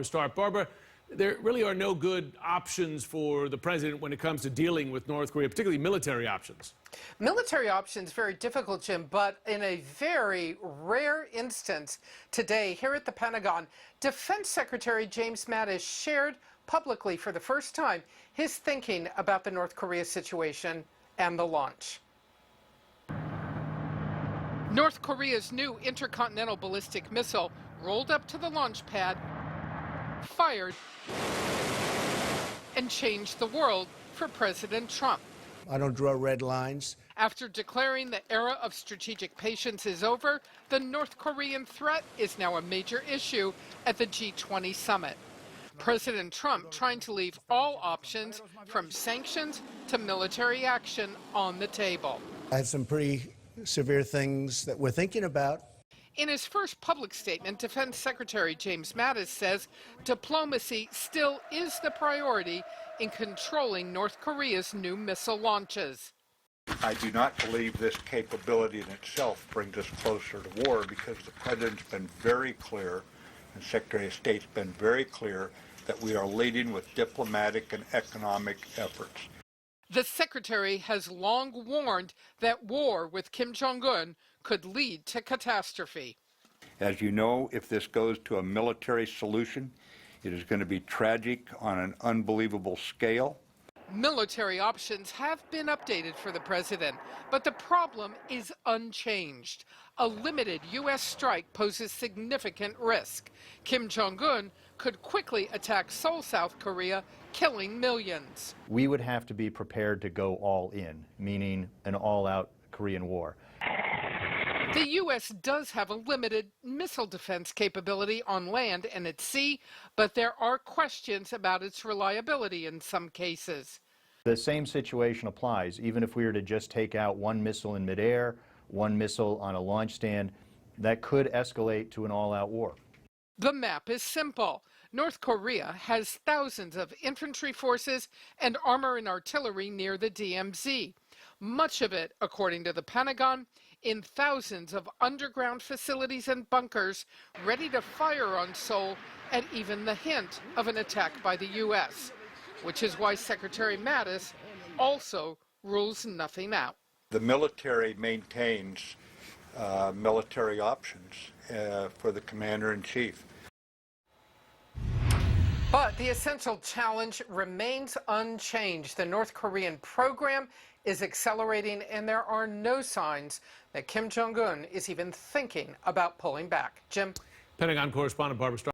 Stark. Barbara, there really are no good options for the president when it comes to dealing with North Korea, particularly military options. Military options, very difficult, Jim, but in a very rare instance today here at the Pentagon, Defense Secretary James Mattis shared publicly for the first time his thinking about the North Korea situation and the launch. North Korea's new intercontinental ballistic missile rolled up to the launch pad, fired, and changed the world for President Trump. I don't draw red lines. After declaring the era of strategic patience is over, the North Korean threat is now a major issue at the G20 summit. President Trump trying to leave all options, from sanctions to military action, on the table. I have some pretty severe things that we're thinking about. In his first public statement, Defense Secretary James Mattis says diplomacy still is the priority in controlling North Korea's new missile launches. I do not believe this capability in itself brings us closer to war, because the President's been very clear and Secretary of State's been very clear that we are leading with diplomatic and economic efforts. The Secretary has long warned that war with Kim Jong-un could lead to catastrophe. As you know, if this goes to a military solution, it is going to be tragic on an unbelievable scale. Military options have been updated for the president, but the problem is unchanged. A limited U.S. strike poses significant risk. Kim Jong-un could quickly attack Seoul, South Korea, killing millions. We would have to be prepared to go all in, meaning an all-out Korean war. The U.S. does have a limited missile defense capability on land and at sea, but there are questions about its reliability in some cases. The same situation applies. Even if we were to just take out one missile in midair, one missile on a launch stand, that could escalate to an all-out war. The map is simple. North Korea has thousands of infantry forces and armor and artillery near the DMZ. Much of it, according to the Pentagon, in thousands of underground facilities and bunkers ready to fire on Seoul at even the hint of an attack by the U.S., which is why Secretary Mattis also rules nothing out. The military maintains military options for the commander-in-chief. But the essential challenge remains unchanged. The North Korean program is accelerating, and there are no signs that Kim Jong-un is even thinking about pulling back. Jim? Pentagon correspondent Barbara Stark.